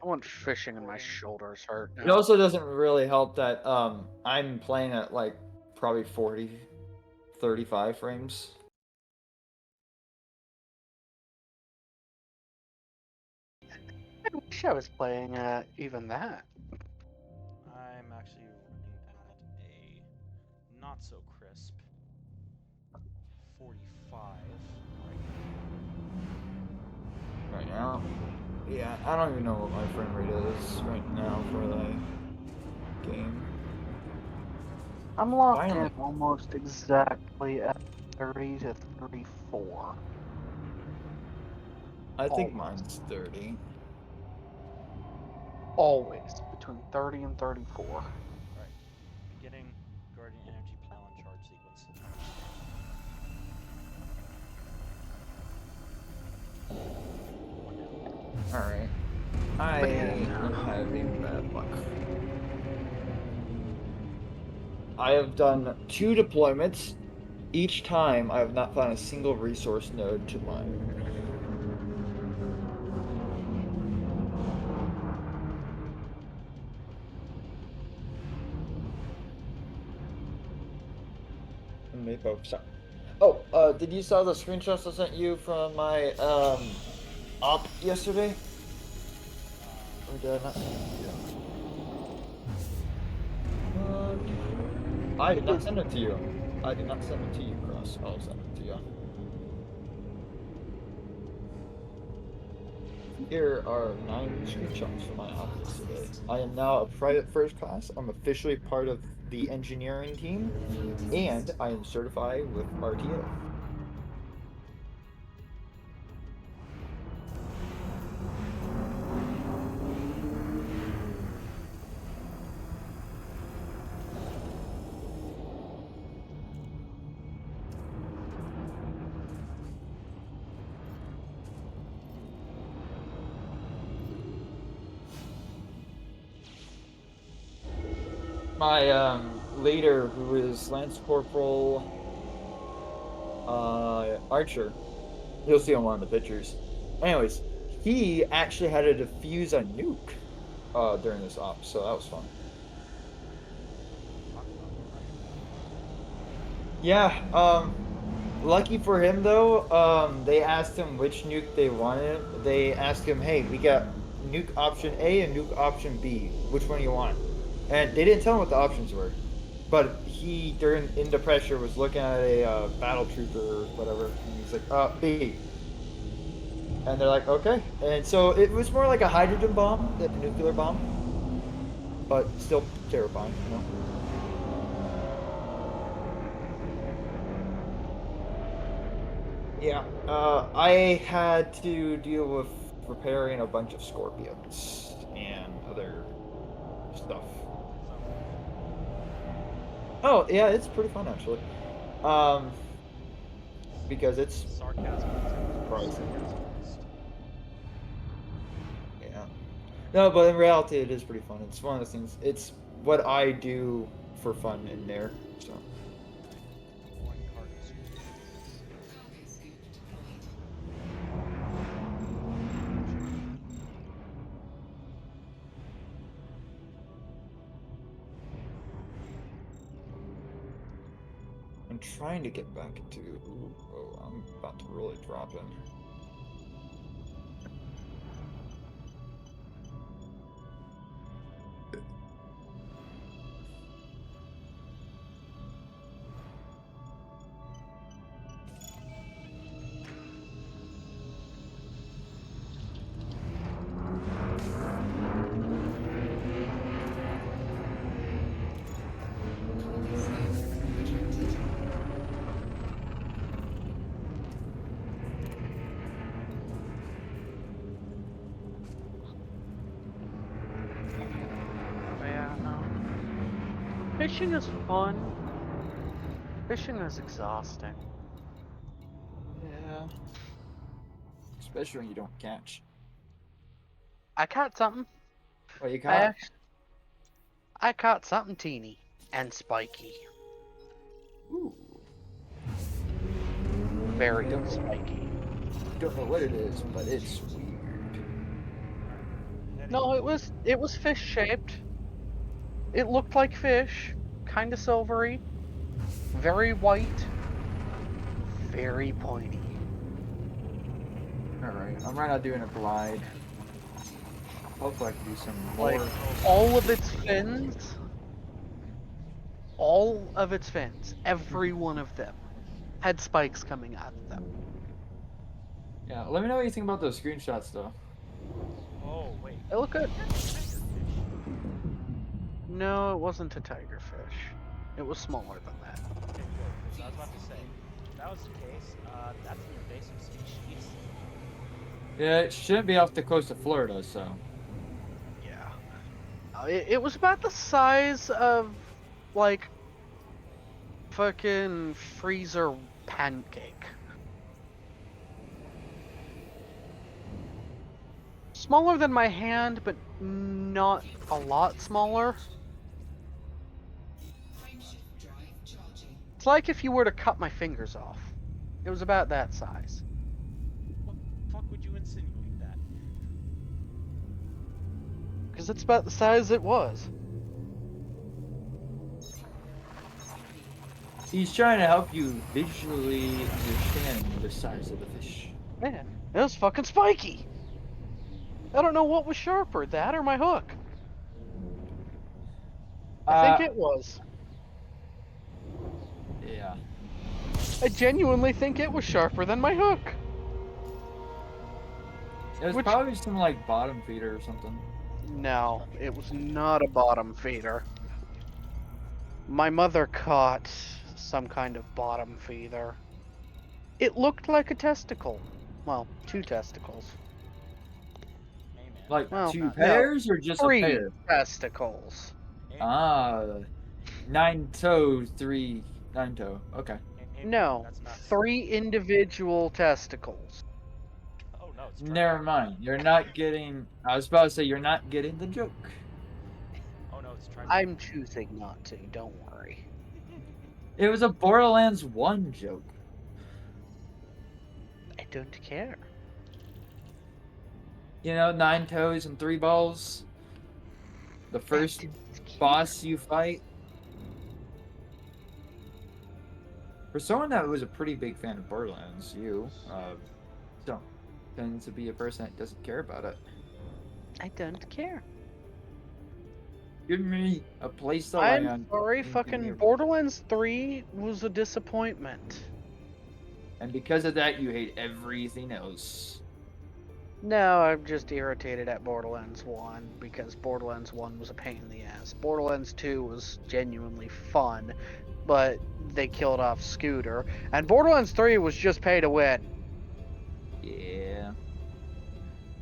I went fishing and my shoulders hurt It now. also doesn't really help that I'm playing at like probably 40, 35 frames. I wish I was playing even that. I'm actually running at a not so crisp 45 Right now. Yeah, I don't even know what my frame rate is right now for the game. I'm locked in Finally. almost exactly at 30 to 34. I think Almost. mine's 30. Always between 30 and 34. Alright, beginning Guardian Energy Pylon charge sequence. Alright. I But yeah, no. am having bad luck. I have done 2 deployments. Each time I have not found a single resource node to mine. And they both suck. Oh, did you saw the screenshots I sent you from my op yesterday? Or did I not send it to you? I did not send it to you. I did not send it to you, Cross. I'll send it to you. Here are 9 screenshots from my op yesterday. I am now a private first class. I'm officially part of the engineering team, and I am certified with RTO. My leader, who is Lance Corporal Archer, you'll see on one of the pictures. Anyways, he actually had to defuse a nuke during this op, so that was fun. Yeah, lucky for him though, they asked him which nuke they wanted. They asked him, "Hey, we got nuke option A and nuke option B. Which one do you want?" And they didn't tell him what the options were. But he, during Into Pressure, was looking at a battle trooper or whatever, and he's like, B. And they're like, okay. And so it was more like a hydrogen bomb than a nuclear bomb, but still terrifying, you know? Yeah, I had to deal with repairing a bunch of Scorpions and other stuff. Oh, yeah, it's pretty fun actually. Um, because it's Sarcasm. surprising. Yeah. No, but in reality, it is pretty fun. It's one of those things. It's what I do for fun in there. So. One cargo scoop. I'm trying to get back into. Ooh, oh, I'm about to really drop in. Yeah, no. Fishing is fun. Fishing is exhausting. Yeah. Especially when you don't catch. I caught something. What you I caught? actually, I caught something teeny and spiky. Ooh. Very Don't spiky. don't know what it is, but it's weird. No, it was fish shaped. It looked like fish, kind of silvery, very white, very pointy. Alright, I'm right now doing a glide. Hopefully I can do some more. Like all of its fins, every one of them had spikes coming out of them. Yeah, let me know what you think about those screenshots though. Oh wait. They look good. Tigerfish. No, it wasn't a tigerfish. It was smaller than that. Okay, good. 'Cause I was about to say, if that was the case, that's an invasive species. Yeah, it shouldn't be off the coast of Florida, so. Yeah. It was about the size of, like, fucking freezer pancake. Smaller than my hand, but not a lot smaller. It's like if you were to cut my fingers off. It was about that size. What the fuck would you insinuate that? Because it's about the size it was. He's trying to help you visually understand the size of the fish. Man, it was fucking spiky. I don't know what was sharper, that or my hook. I think it was. Yeah. I genuinely think it was sharper than my hook. It was Which- probably some like bottom feeder or something. No, it was not a bottom feeder. My mother caught some kind of bottom feeder. It looked like a testicle. Well, 2 testicles. Hey man. Like Well, 2 no. pairs or just 3 a pair? testicles. Hey, Ah, 9 toe, 3 9 toe. Okay. hey, No, that's not 3 individual testicles. Oh no, it's Never mind. You're not getting. I was about to say you're not getting the joke. Oh no, it's tried. I'm choosing not to, don't worry. It was a Borderlands 1 joke. I don't care. You know, 9 toes and 3 balls. The first boss you fight. For someone that was a pretty big fan of Borderlands, you don't tend to be a person that doesn't care about it. I don't care. Give me a place to I'm land. sorry, and give me fucking a- Borderlands 3 was a disappointment. And because of that, you hate everything else. No, I'm just irritated at Borderlands 1 because Borderlands 1 was a pain in the ass. Borderlands 2 was genuinely fun, but they killed off Scooter. And Borderlands 3 was just pay to win. Yeah.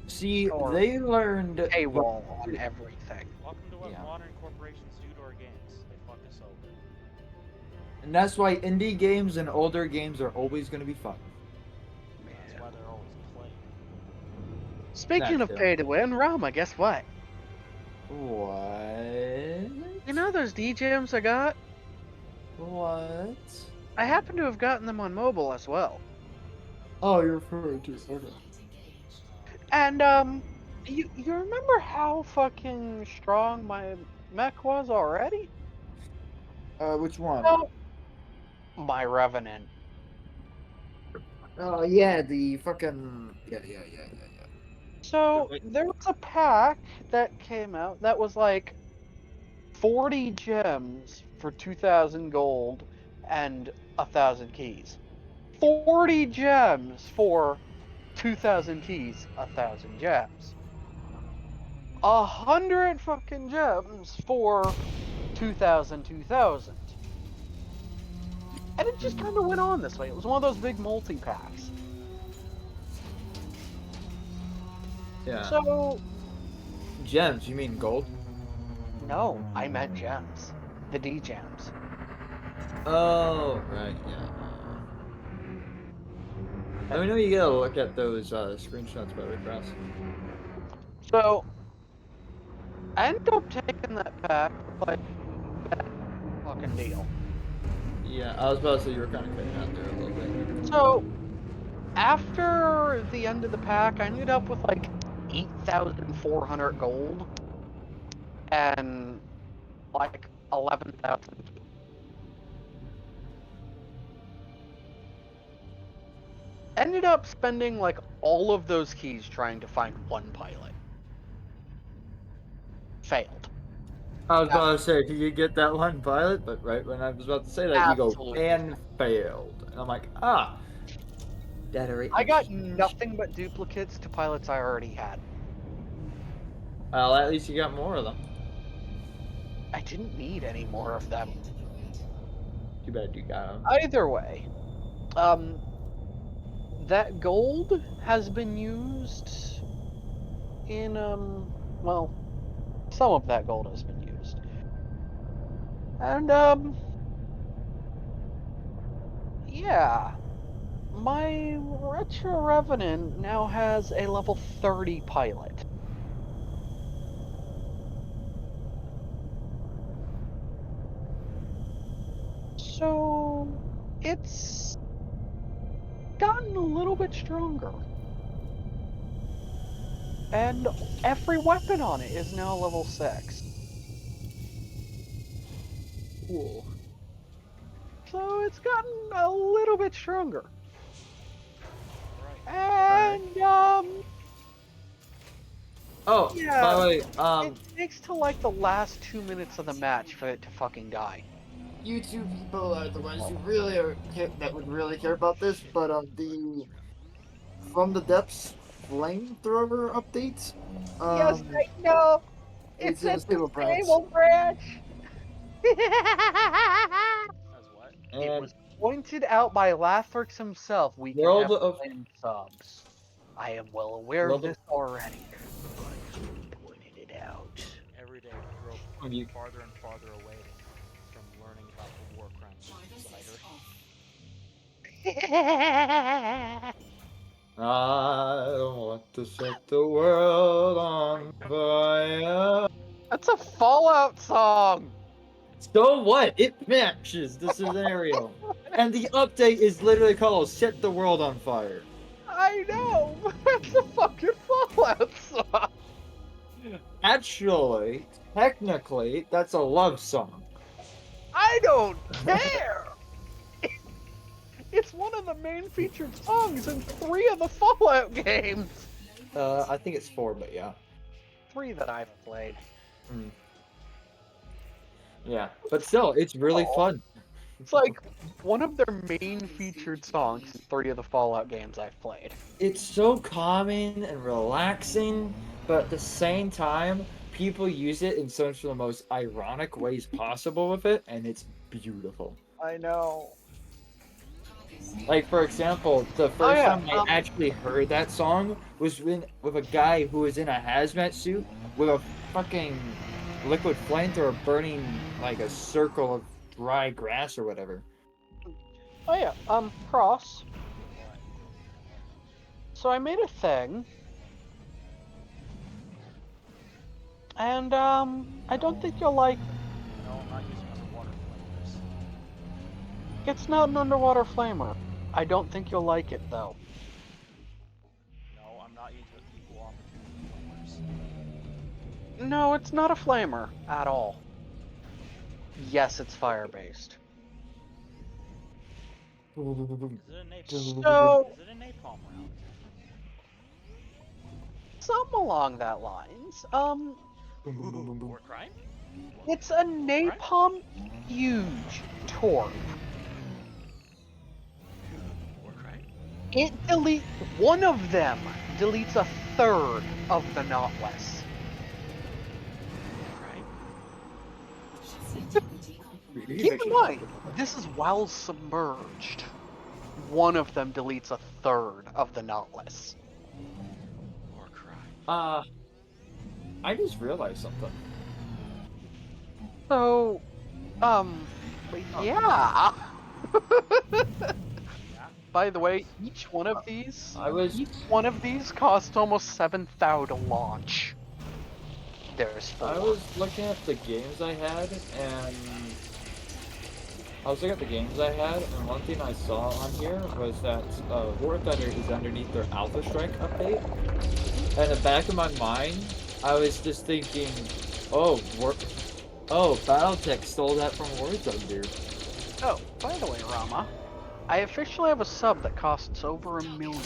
See, Or they learned. Paywall on everything. Welcome to what Yeah. modern corporations do to our games. They fuck us over. And that's why indie games and older games are always going to be fun. That's why they're always playing. Speaking That of too. pay to win, Rama, guess what? What? You know those DJs I got? What? I happen to have gotten them on mobile as well. Oh, you're referring to. Okay. And you remember how fucking strong my mech was already? Which one? Well, my Revenant. Oh, yeah, the fucking. Yeah. So Wait. there was a pack that came out that was like 40 gems for 2,000 gold and 1,000 keys. 40 gems for 2,000 keys, 1,000 gems. 100 fucking gems for 2,000, 2,000. And it just kind of went on this way. It was one of those big multi-packs. Yeah. So, Gems, you mean gold? no, I meant gems. The D-gems. Oh, right, yeah. Let me know you gotta look at those screenshots by the cross. So, I ended up taking that pack, like, that fucking deal. Yeah, I was about to say you were kind of cutting out there a little bit. So, after the end of the pack, I ended up with like 8,400 gold and like 11,000. Ended up spending like all of those keys trying to find one pilot. Failed. I was about to say, did you get that one pilot? But right when I was about to say that, you go, Absolutely. and failed. And I'm like, I got nothing but duplicates to pilots I already had. Well, at least you got more of them. I didn't need any more of them. Too bad you got them. Either way, that gold has been used in, well, some of that gold has been used. And, yeah. My Retro Revenant now has a level 30 pilot. So, it's gotten a little bit stronger. And every weapon on it is now level 6. Cool. So it's gotten a little bit stronger. Right. And, Oh, yeah, by the way, it takes till like the last 2 minutes of the match for it to fucking die. YouTube people are the ones who really that would really care about this, but the From the Depths flamethrower updates. Yes, I know. It's It's a a stable branch. As what? It And was pointed out by Lathrix himself. We can World have of- flame subs. I am well aware World of of- this already, but you pointed it out. Every day we grow When you- farther and farther away from learning about the war crimes of Cider. I want to set the world on fire. That's a Fallout song. So what? It matches the scenario. And the update is literally called Set the World on Fire. I know. That's a fucking Fallout song. Actually, technically, that's a love song. I don't care. It's one of the main featured songs in 3 of the Fallout games. I think it's 4, but yeah. 3 that I've played. Yeah, but still, it's really Aw. fun. It's like one of their main featured songs in 3 of the Fallout games I've played. It's so calming and relaxing, but at the same time, people use it in some of the most ironic ways possible with it, and it's beautiful. I know. Like, for example, the first yeah, time I actually heard that song was with a guy who was in a hazmat suit with a fucking liquid flamethrower burning like a circle of dry grass or whatever. Oh yeah, Cross. So I made a thing. And, I don't think you'll like... No, I'm not using underwater flames. It's not an underwater flamer. I don't think you'll like it, though. No, I'm not using equal opportunity flamers. No, it's not a flamer at all. Yes, it's fire-based. Is it a napalm? So, Is it a napalm round? something along that lines. War crime? It's a napalm huge torp. War crime? It one of them deletes a third of the Nautilus. Keep in mind, this is while submerged. One of them deletes a third of the Nautilus. War crime. I just realized something. So, yeah. By the way, each one of these costs almost 7,000 to launch. There's 4. I was looking at the games I had, and one thing I saw on here was that War Thunder is underneath their Alpha Strike update, in the back of my mind, I was just thinking, oh, BattleTech stole that from Warzone, dude. Oh, by the way, Rama, I officially have a sub that costs over $1 million.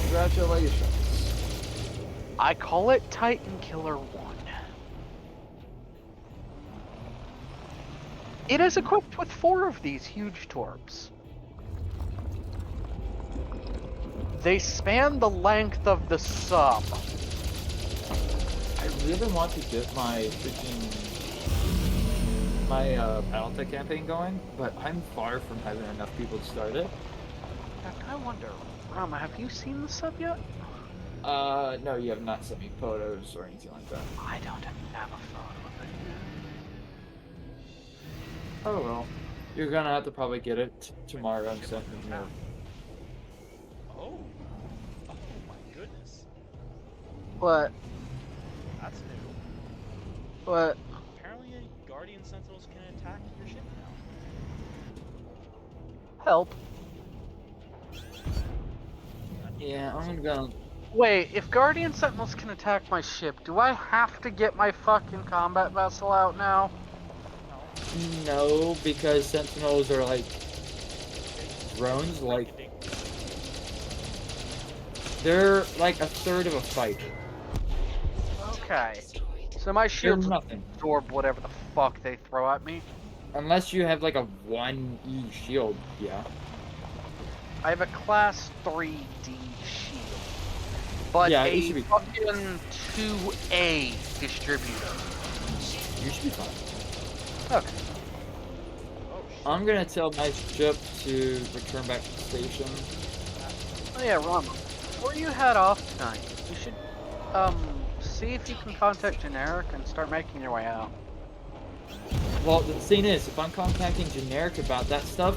Congratulations. I call it Titan Killer 1. It is equipped with 4 of these huge torps. They span the length of the sub. I really want to get my BattleTech campaign going, but I'm far from having enough people to start it. I wonder, Rama, have you seen the sub yet? No, you have not sent me photos or anything like that. I don't have a photo of it. Oh well. You're gonna have to probably get it tomorrow and send me your... Oh. Oh my goodness. What? That's new. What? Apparently, Guardian Sentinels can attack your ship now. Help. Yeah, I'm gonna... Wait, if Guardian Sentinels can attack my ship, do I have to get my fucking combat vessel out now? No. No, because Sentinels are like... drones, like... They're like a third of a fighter. Okay. So my They're shields nothing. absorb whatever the fuck they throw at me. Unless you have like a 1E shield, yeah. I have a class 3D shield. But Yeah, it a should be- fucking 2A distributor. You should be fine. Okay. Oh shit. I'm gonna tell my ship to return back to the station. Oh yeah, Rama. Before you head off tonight, you should see if you can contact Generic and start making your way out. Well, the thing is, if I'm contacting Generic about that stuff,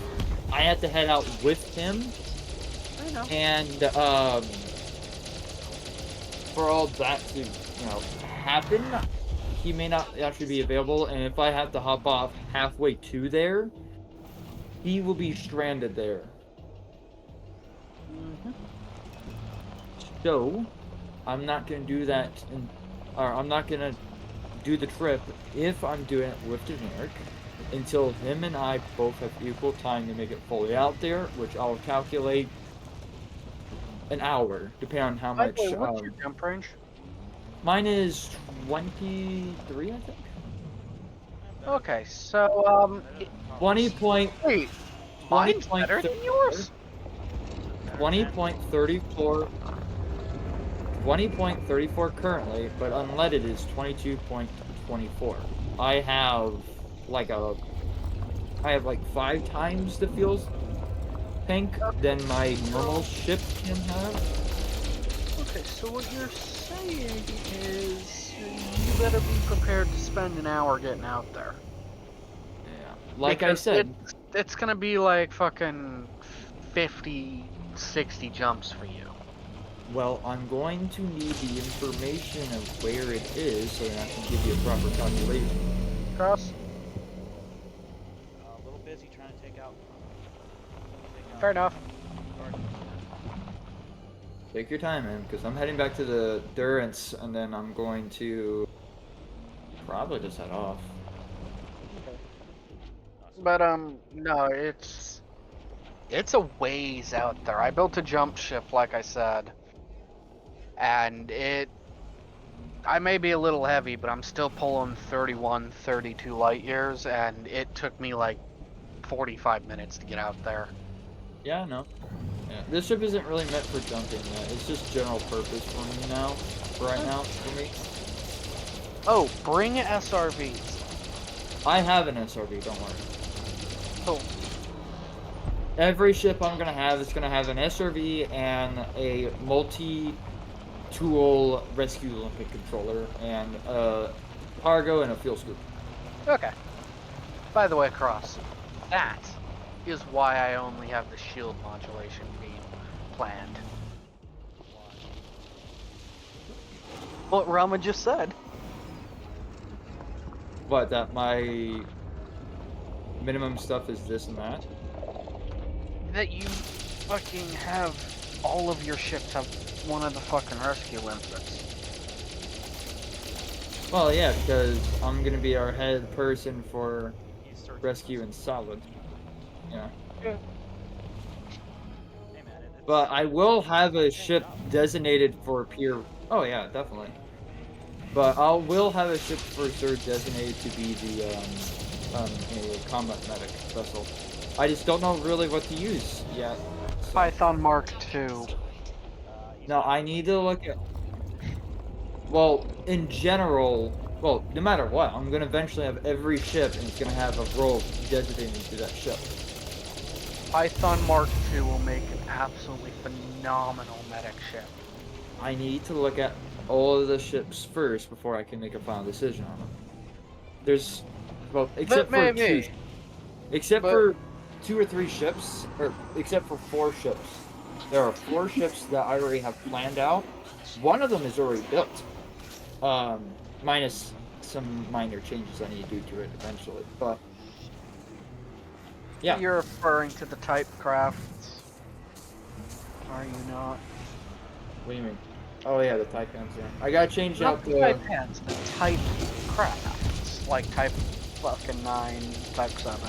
I have to head out with him, I know. and for all that to, happen, he may not actually be available, and if I have to hop off halfway to there, he will be stranded there. Mm-hmm. So, I'm not gonna do that, or I'm not gonna do the trip if I'm doing it with Generic until him and I both have equal time to make it fully out there, which I'll calculate an hour, depending on how By much. the way, what's your jump range? Mine is 23, I think. Okay, so 20 point, wait, mine's better than yours. 20.34. 20.34 currently, but unleaded is 22.24. I have like 5 times the fuel tank than my normal ship can have. Okay, so what you're saying is you better be prepared to spend an hour getting out there. Yeah. Like I Because said, it's gonna be like fucking 50, 60 jumps for you. well, I'm going to need the information of where it is so that I can give you a proper calculation. Cross? a little busy trying to take out. Fair enough. Guardians. Take your time, man, because I'm heading back to the Durance, and then I'm going to probably just head off. But no, it's a ways out there. I built a jump ship, like I said, and I may be a little heavy, but I'm still pulling 31, 32 light years, and it took me like 45 minutes to get out there. Yeah, no. Yeah, this ship isn't really meant for jumping yet. It's just general purpose for me now. Right now, for me. Oh, bring SRVs. I have an SRV, don't worry. Cool. Every ship I'm gonna have is gonna have an SRV and a multi-tool rescue Olympic controller and a cargo and a fuel scoop. Okay. By the way, Cross, that is why I only have the shield modulation beam planned. What Rama just said. But that my minimum stuff is this and that. That you fucking have all of your ships have one of the fucking rescue limpets? Well, yeah, because I'm gonna be our head person for He's searching rescue for and solid. Yeah. Yeah. Hey man, But I will have a Good ship job. designated for peer. Oh yeah, definitely. But I will have a ship for Sir designated to be the a combat medic vessel. I just don't know really what to use yet. So. Python Mark II. He's Now not I the need right to look at. Well, in general, well, no matter what, I'm gonna eventually have every ship, and it's gonna have a role designated to that ship. Python Mark II will make an absolutely phenomenal medic ship. I need to look at all of the ships first before I can make a final decision on them. There's, well, That may be, except but for 2 or 3 ships, or except for 4 ships. There are 4 ships that I already have planned out. One of them is already built, minus some minor changes I need to do to it eventually. But yeah, you're referring to the type crafts, are you not? what do you mean? Oh yeah, the Taikans. Yeah, I gotta change Not out the the. type hands, the type crafts. Like type fucking 9, type 7.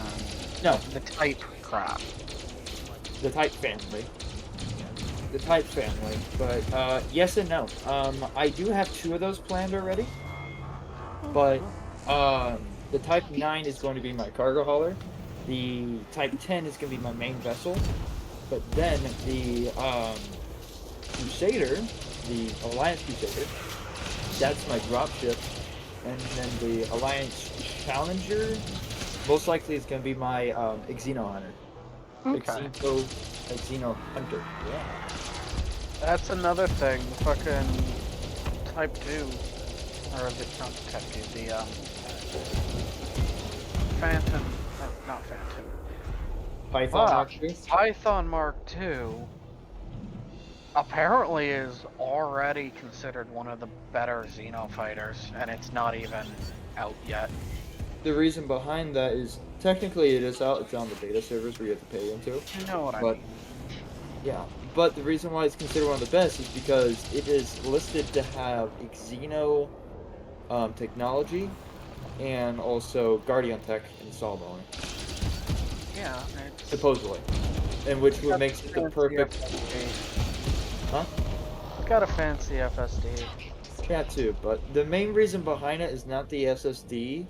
No, The type craft. the Type family. The Type family, but yes and no. I do have 2 of those planned already, but the Type 9 is going to be my cargo hauler. The Type 10 is going to be my main vessel, but then the Crusader, the Alliance Crusader, that's my dropship, and then the Alliance Challenger, most likely is going to be my Xeno Hunter. Okay. Xeno Hunter. Yeah. That's another thing. The fucking type 2, or the not the type 2, the Phantom, not Phantom. Python Fuck. Mark II? Python Mark II apparently is already considered one of the better Xeno fighters, and it's not even out yet. The reason behind that is technically it is out. It's on the beta servers where you have to pay into. You know what I But mean. yeah, but the reason why it's considered one of the best is because it is listed to have Xeno technology and also Guardian tech installed on it, Yeah, it's supposedly, and which would makes it the fancy perfect. FSD. Huh? It's got a fancy FSD. Yeah, too. But the main reason behind it is not the SSD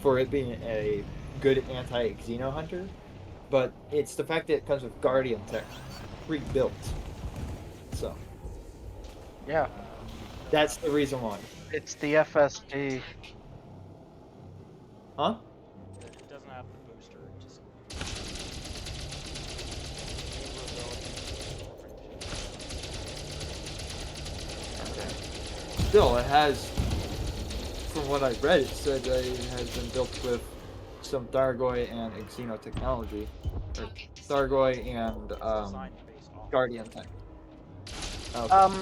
for it being a good anti-Xeno hunter, but it's the fact that it comes with Guardian tech pre-built. So Yeah, that's the reason why. it's the FSD. Huh? It doesn't have the booster. It just Still, it has, from what I've read, it said that it has been built with some Thargoid and Xeno technology, or Thargoid and designed based off. Guardian tech. Okay.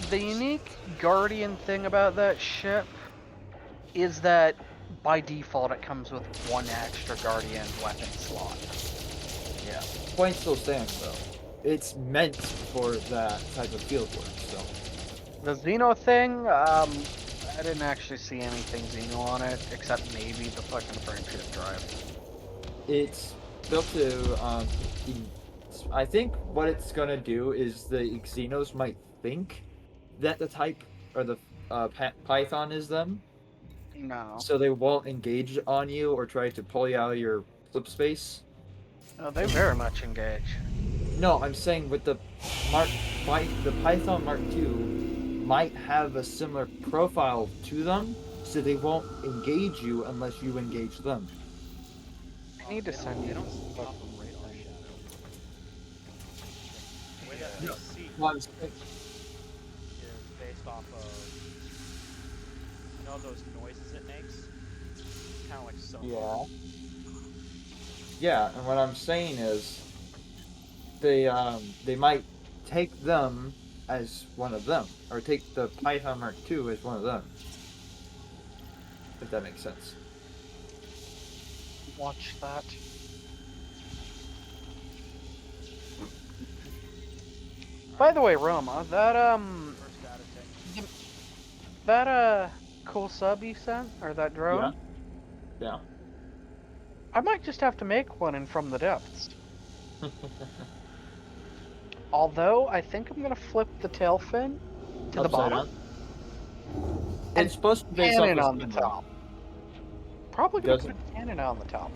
The unique Guardian thing about that ship is that by default it comes with one extra Guardian weapon slot. Yeah. Point still stands though. It's meant for that type of field work. So. The Xeno thing, I didn't actually see anything Xeno on it, except maybe the fucking friendship drive. It's built to, I think what it's gonna do is the Xenos might think that the type or the Python is them, No. so they won't engage on you or try to pull you out of your flip space. No, they very much engage. No, I'm saying with the Python Mark II might have a similar profile to them, so they won't engage you unless you engage them. I need to send you They don't the see off fucking of radar thing. shadow. The way that No. they see Well, is based off of those noises it makes. Kind of like sonar. Yeah, and what I'm saying is they might take them as one of them, or take the Python Mark II as one of them. If that makes sense. Watch that. By the way, Roma, that First data tank. that cool sub you sent or that drone, Yeah. I might just have to make one in From the Depths. Although I think I'm gonna flip the tail fin to the Upside bottom down. and It's supposed to be based off cannon of on the steam, though. top. Probably gonna Doesn't put a cannon on the top.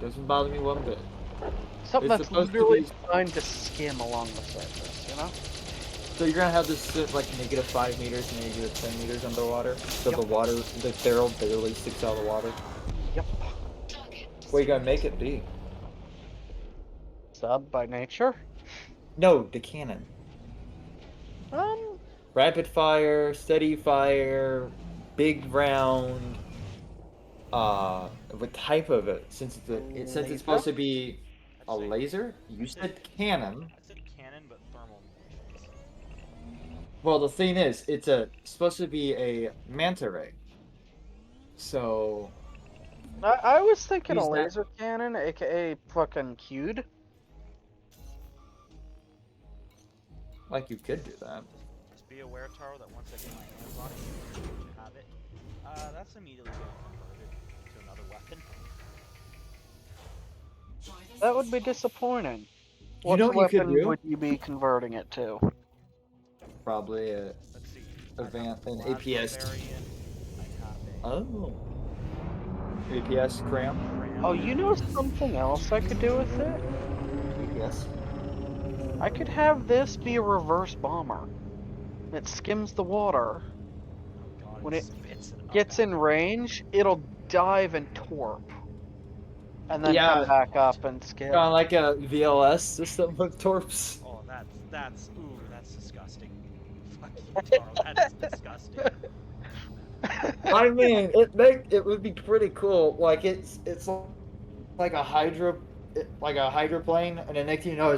doesn't bother me one bit. Something It's that's supposed to literally be- designed to skim along the surface, you know? So you're gonna have this sit like -5 meters, -10 meters underwater. So Yep. the water, the barrel barely sticks out of the water. Yep. What you gotta make it be? Sub by nature. No, the cannon. Um, Rapid fire, steady fire, big round. What type of it? Since since Laser? it's supposed to be I'd a say- laser. You said cannon. I'd say cannon, but thermal munitions. Well, the thing is, it's supposed to be a manta ray. So I was thinking a Use that- laser cannon, aka fucking Q'd. like you could do that. Just be aware, Taro, that once I get my hands on it, you have it. That's immediately getting converted to another weapon. That would be disappointing. You What know what you could weapon do? would you be converting it to? Probably a Let's see. an Plasma APS. variant. I have a Oh. APS cram. RAM. Oh, you know something else I could do with it? APS. I could have this be a reverse bomber. It skims the water. Oh god, when it spits it up Gets at in me. range, it'll dive and torp. And then Yeah. come back up and skim. Kind of like a VLS system with torps. Oh, that's that's disgusting. Fuck you, Taro, that is disgusting. I mean, it would be pretty cool. Like it's like a hydroplane, and the next thing you know,